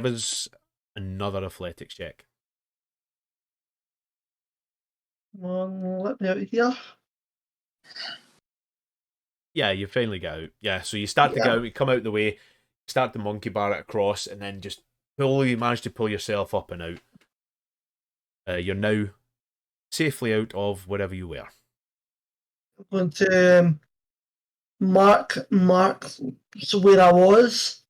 Give us another athletics check. Let me out of here. Yeah, you finally get out. Yeah, so you start to get out, you come out the way, start to monkey bar it across, and then just you manage to pull yourself up and out. You're now safely out of wherever you were. I'm going to mark where I was.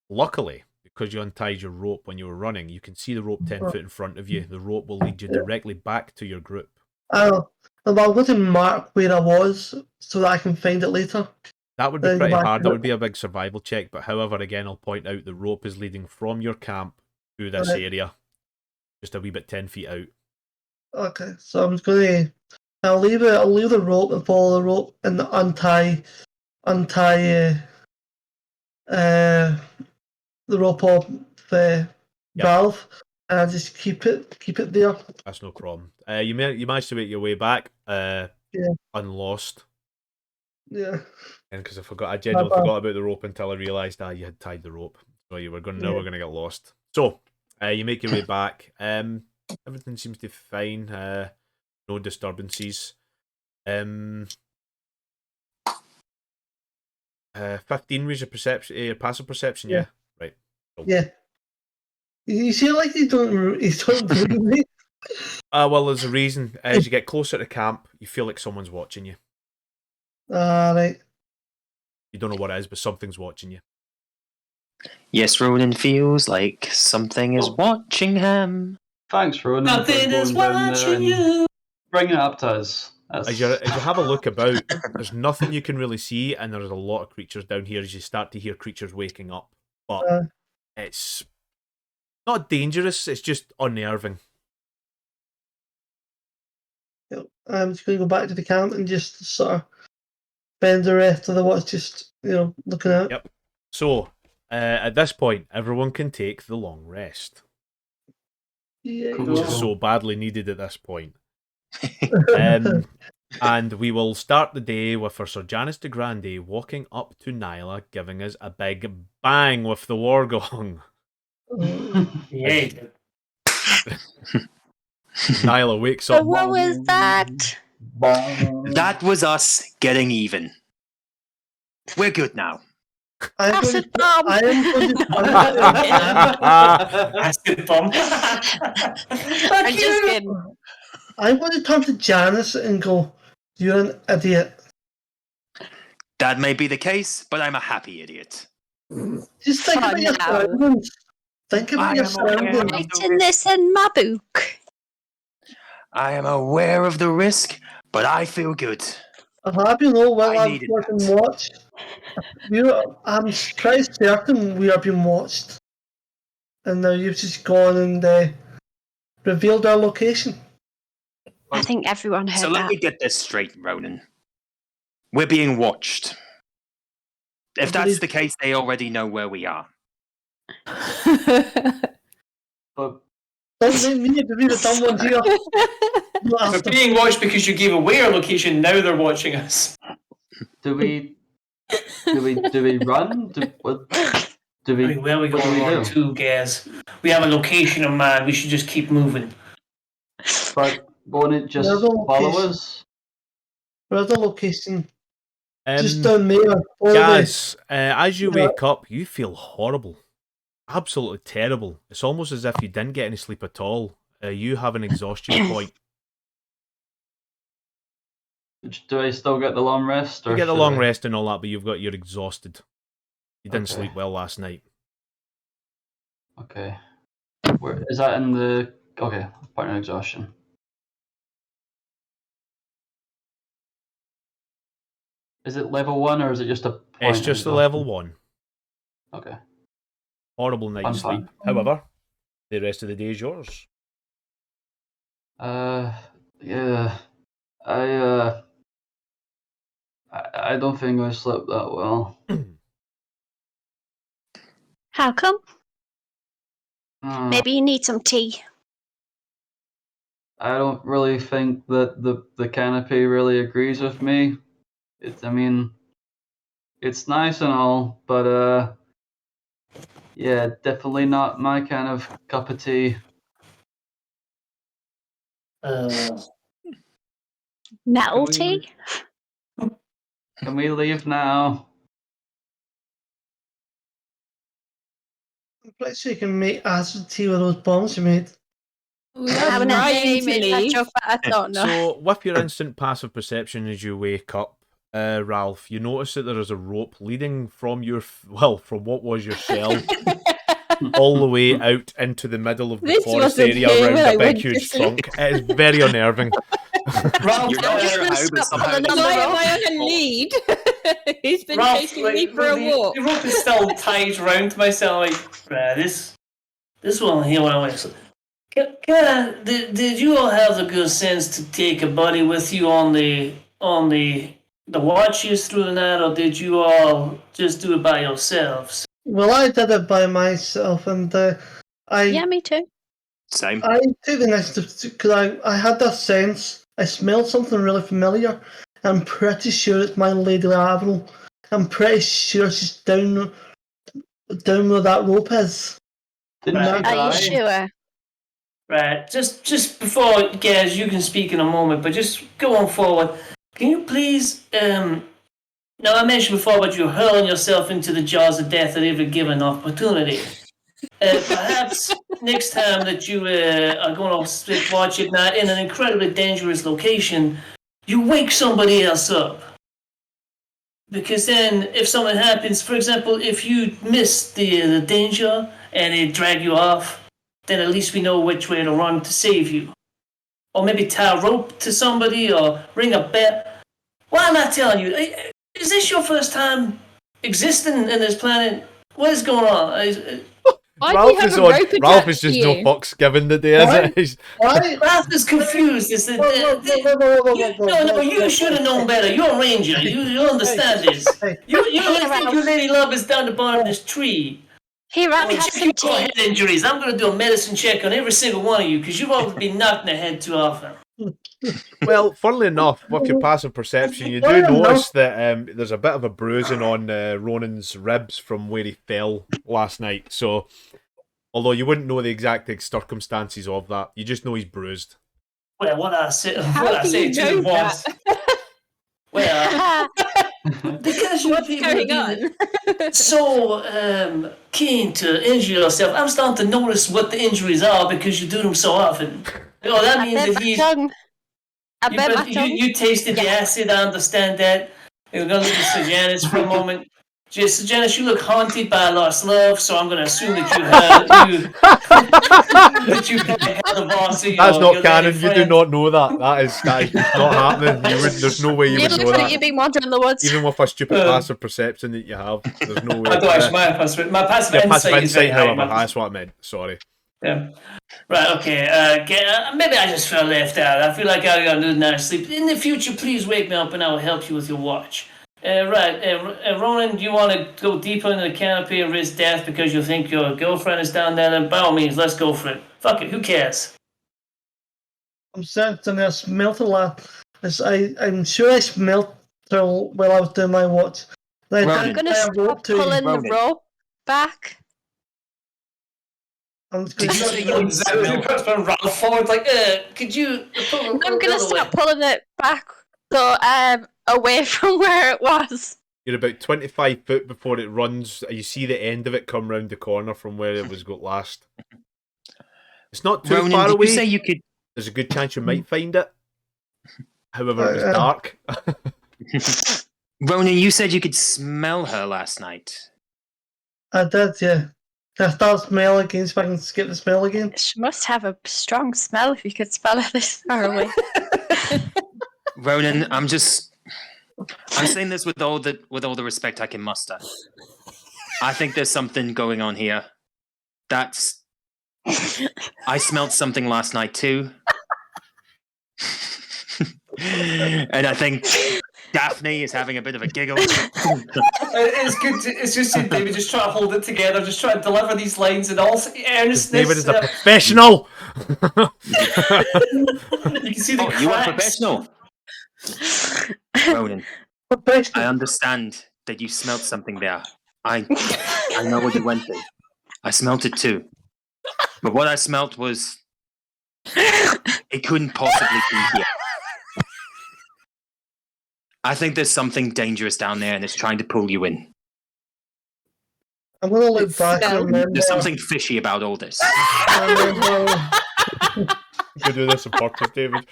Luckily, because you untied your rope when you were running, you can see the rope 10 foot in front of you. The rope will lead you directly back to your group. I'm going to mark where I was so that I can find it later. That would be pretty hard. That would be a big survival check. But however, again, I'll point out the rope is leading from your camp to this area. Just a wee bit 10 feet out. Okay, so I'm going to... I'll leave the rope and follow the rope and untie the rope off the valve, and I just keep it there. That's no problem. You managed to make your way back, unlost. Yeah. And because I genuinely forgot about the rope until I realised you had tied the rope. So you were going we're going to get lost. So you make your way back. Everything seems to be fine. No disturbances. 15 was your perception, passive perception, yeah? Right. Cool. Yeah. You feel like you don't believe me? Well, there's a reason. As you get closer to camp, you feel like someone's watching you. Right. You don't know what it is, but something's watching you. Yes, Ronan feels like something is watching him. Thanks, Ronan. Nothing is watching you. Bring it up to us. As you have a look about, there's nothing you can really see, and there's a lot of creatures down here as you start to hear creatures waking up. But it's not dangerous, it's just unnerving. I'm just going to go back to the camp and just sort of spend the rest of the watch just, looking out. Yep. So, at this point, everyone can take the long rest. Yeah, which is so badly needed at this point. And we will start the day with our Sir Janus de Grande walking up to Nyla, giving us a big bang with the war gong. Yeah. Nyla wakes up. What was that? That was us getting even. We're good now. Acid bomb. I am going to Acid bomb. I'm just kidding. I'm going to turn to Janus and go, "You're an idiot." That may be the case, but I'm a happy idiot. Just think about your surroundings. Think about your surroundings. I'm writing this in my book. I am aware of the risk, but I feel good. I'm happy while I'm working watch. I'm pretty certain we are being watched. And now you've just gone and revealed our location. I think everyone heard that. So let me get this straight, Ronan. We're being watched. If that's the case, they already know where we are. But doesn't mean to be the dumb ones here. We're being watched because you gave away our location. Now they're watching us. Do we run? Do we? Where are we going to, guys? We have a location in mind. We should just keep moving. But won't it just follow us? Where's the location? Just down there. Guys, as you wake up, you feel horrible. Absolutely terrible. It's almost as if you didn't get any sleep at all. You have an exhaustion point. Do I still get the long rest? You get the long rest and all that, but you're exhausted. You didn't sleep well last night. Okay. Where is that in the... Okay, partner exhaustion. Is it level 1 or is it just a point? It's just a level 1. Okay. Horrible night's sleep. However, the rest of the day is yours. Yeah. I don't think I slept that well. How come? Maybe you need some tea. I don't really think that the canopy really agrees with me. It's nice and all, but Yeah, definitely not my kind of cup of tea. Nettle Can we- tea? Can we leave now? I'm pretty sure you can make acid tea with those bombs you made. We I are was trying going to to make that leave. joke, but I thought no. So, with your instant passive perception as you wake up, Ralph, you notice that there is a rope leading from from what was your cell all the way out into the middle of the This forest wasn't area here around when I a big, went to huge sleep. trunk. It is very unnerving. Ralph, You're not just sure gonna how, but stop somehow pulling this on So the why is- am rope. I on a lead? He's been Ralph, taking like, me for a walk. the rope is still tied round myself. Like, this one here, when I went. Did you all have the good sense to take a buddy with you on the watches through the night, or did you all just do it by yourselves? Well, I did it by myself, and Yeah, me too. Same. I took the initiative because I had that sense. I smelled something really familiar. I'm pretty sure it's my Lady Avril. I'm pretty sure she's down where that rope is. Didn't Right. she Are you die? sure? Right, just before, Gaz, you can speak in a moment, but just going forward, can you please, now I mentioned before about you hurling yourself into the jaws of death at every given opportunity. Perhaps next time that you are going to sit watch at night in an incredibly dangerous location, you wake somebody else up. Because then, if something happens, for example, if you miss the danger and they drag you off, then at least we know which way to run to save you. Or maybe tie a rope to somebody or ring a bell. Why am I telling you? Is this your first time existing in this planet? What is going on? Why do you have a rope Ralph attached is to just you? no fucks given the day, is What? it? He's- Why? Ralph is confused. Is that no, you should have known better. You're a ranger. You understand this. Hey. You think your lady love is down the bottom of this tree. Here, Ralph, Let me have check some your tea. head injuries. I'm going to do a medicine check on every single one of you because you've always been knocked in the head too often. Well, funnily enough, with your passive perception, you do notice that there's a bit of a bruising on Ronan's ribs from where he fell last night. So, although you wouldn't know the exact circumstances of that, you just know he's bruised. Well, what I say do to you know you was, well, because you What's people going have been on? so keen to injure yourself, I'm starting to notice what the injuries are because you do them so often. Oh, that I means bit that my tongue. I bit my tongue. you tasted the Yeah. acid, I understand that. We're going to look at Sejanus for a moment. Sejanus, you look haunted by lost love, so I'm going to assume that you had the boss of That's not your canon. lady You do friend. not know that. That is not happening. There's no way you You would look know like that. you've been wandering in the woods. Even with a stupid Um, passive perception that you have, there's no way. I don't actually, my passive Yeah, insight passive is very insight, high. however, My- that's what I meant. Sorry. Yeah. Right, okay. Maybe I just felt left out. I feel like I got a good night's sleep. In the future, please wake me up and I will help you with your watch. Ronan, do you want to go deeper into the canopy and risk death because you think your girlfriend is down there? Then by all means, let's go for it. Fuck it, who cares? I'm certain I smelt a lot. I'm sure I smelt her while I was doing my watch. And I Ronan. I'm did gonna tie a stop rope to- pulling the Ronan. rope back. I'm just Did you gonna say you Exactly. Ralph forward, like, could you pull it I'm gonna the other stop way? pulling it back, so away from where it was. You're about 25 foot before it runs. You see the end of it come round the corner from where it was got last. It's not too Ronan, far did away. you say you could? There's a good chance you might find it. However, it was dark. Ronan, you said you could smell her last night. I did, yeah. Can I start smell again so I can skip the smell again? She must have a strong smell if you could smell it this far away. Ronan, I'm saying this with all the respect I can muster. I think there's something going on here. I smelled something last night too. And I think Daphne is having a bit of a giggle. It's good. It's just David just trying to hold it together, just trying to deliver these lines in all earnestness. David is a professional. You can see the You are cracks. professional. Ronan, I Professional. understand that you smelled something there. I know what you went through. I smelt it too. But what I smelt was it couldn't possibly be here. I think there's something dangerous down there and it's trying to pull you in. I'm gonna look back and remember. There's something fishy about all this. You could do this on purpose, David.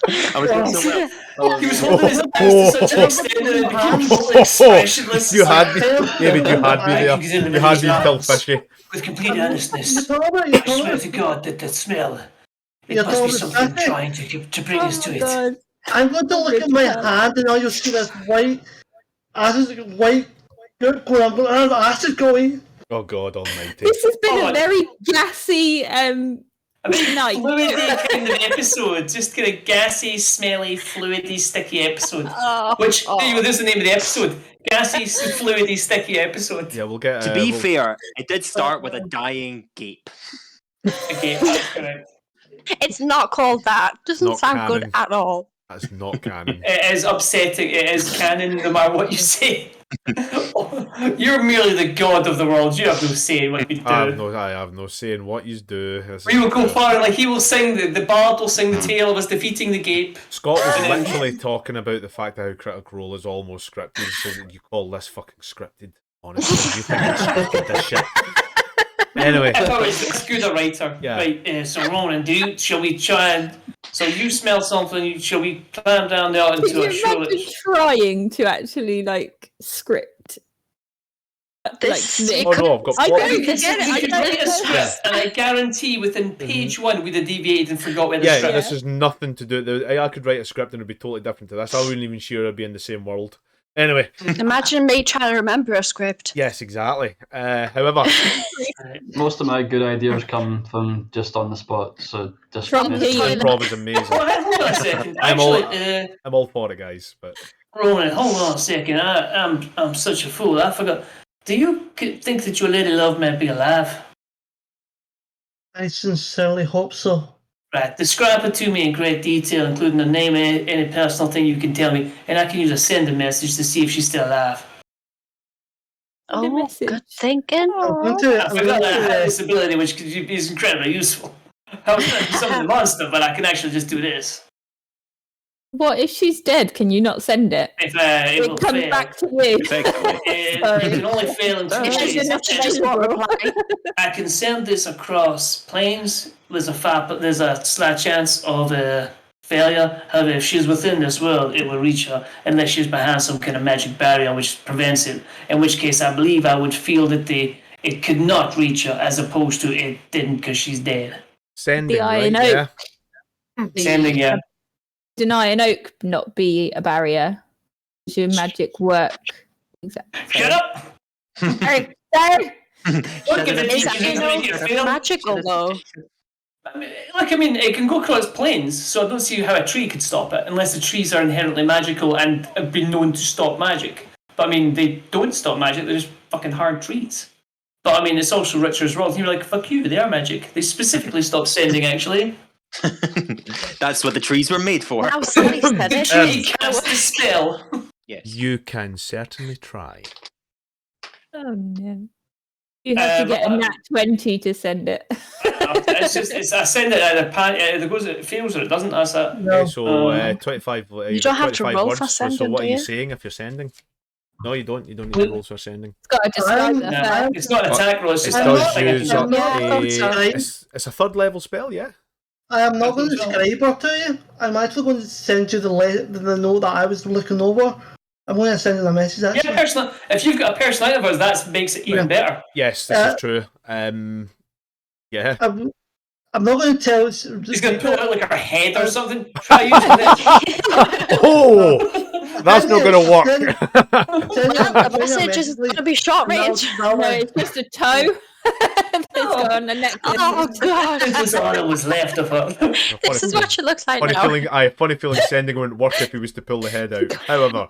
I was doing so well. He was holding his hands to such an extent that it became totally expressionless. You had me, David. You had me there. You had me till fishy. With complete honestness, You I swear to God that smell. It You're must be told something it's trying to bring us to it. God. I'm going to look at my hand and all you'll see this white good going. I'm going to have acid going. Oh God Almighty! This has been Oh, a very gassy I mean, night. fluidy kind of episode, just kind of gassy, smelly, fluidy, sticky episode. Which there's the name of the episode: gassy, fluidy, sticky episode. Yeah, we'll get. To be fair, it did start with a dying gape. Okay, that's correct. It's not called that. Doesn't Not sound good canon. at all. That's not canon. It is upsetting. It is canon, no matter what you say. You're merely the god of the world. You have no say in what you do. I have no say in what you do. We will go far, like he will sing, the bard will sing the tale of us defeating the Gape. Scott was literally talking about the fact that how Critical Role is almost scripted, so that you call this fucking scripted. Honestly, you think it's scripted, this shit. Anyway. I thought it's good a writer. Yeah. Right, so Ronan, shall we try and... So you smell something, shall we climb down there Could into you a show? imagine trying to actually like script? This- Nick? Oh no, I've got I plot. don't We could get it. I write don't a know. script, and I guarantee within page one we'd have deviated and forgot where the Yeah, script this is nothing to do. I could write a script and it'd be totally different to this. I wouldn't even sure it'd be in the same world. Anyway, Imagine me trying to remember a script. yes, exactly. However, Most of my good ideas come from just on the spot, so just From yeah. the- improv is amazing. Oh, hold on a second. I'm all- Actually, I'm all for it, guys. But Ronan, hold on a second. I'm such a fool. I forgot. Do you think that your lady love might be alive? I sincerely hope so. Right, describe it to me in great detail, including the name and any personal thing you can tell me, and I can use a sending message to see if she's still alive. Send a Oh, message. good thinking. I'm going to. I forgot that I have this ability, which is incredibly useful. I was trying to do something the monster, but I can actually just do this. What if she's dead? Can you not send it? If it will It comes fail. back to you. Effectively. It Sorry. can only fail in 2 If ways. she's not, she just won't reply. I can send this across planes. There's a slight chance of a failure. However, if she's within this world, it will reach her unless she's behind some kind of magic barrier which prevents it. In which case, I believe I would feel that it could not reach her, as opposed to it didn't because she's dead. sending, The right? Iron Yeah. Oak. Sending, yeah. Deny an oak not be a barrier. Does your magic work? Exactly. Shut up! Hey, sorry. Look at the Is teachers who's making it fail. magical though? I mean, it can go across planes, so I don't see how a tree could stop it, unless the trees are inherently magical and have been known to stop magic. But I mean, they don't stop magic, they're just fucking hard trees. But I mean, it's also Richard's world. You're like, fuck you, they are magic. They specifically stop sending, actually. That's what the trees were made for. Now somebody said The it. tree cast the spell. Yes. You can certainly try. Oh no. You have to get a nat 20 to send it. I send it at a pan. It fails or it doesn't. That's that. No. Okay, so Um, 25. You don't have to 25 roll words. for So sending, what do are you you? saying if you're sending? No, you don't. You don't need to roll for sending. It's got to describe I'm- that. It's not an attack roll. It's It just I'm a does not- use I'm up not a. outside. It's a third level spell, yeah. I am not going to describe her to you. I'm actually going to send you the note that I was looking over. I'm going to send you a message Yeah, actually. personal. If you've got a personality of ours, that makes it even better. Yes, this is true. Yeah. I'm not going to tell. He's going to pull out like her head or something. Try using this. Oh, that's not going to work. The message is going to be short range. No, it's just a toe. It's gone, a necklace. Oh god, This is all that was left of her. this is what she looks like Funny now. feeling. Funny feeling. Sending wouldn't work if he was to pull the head out. However,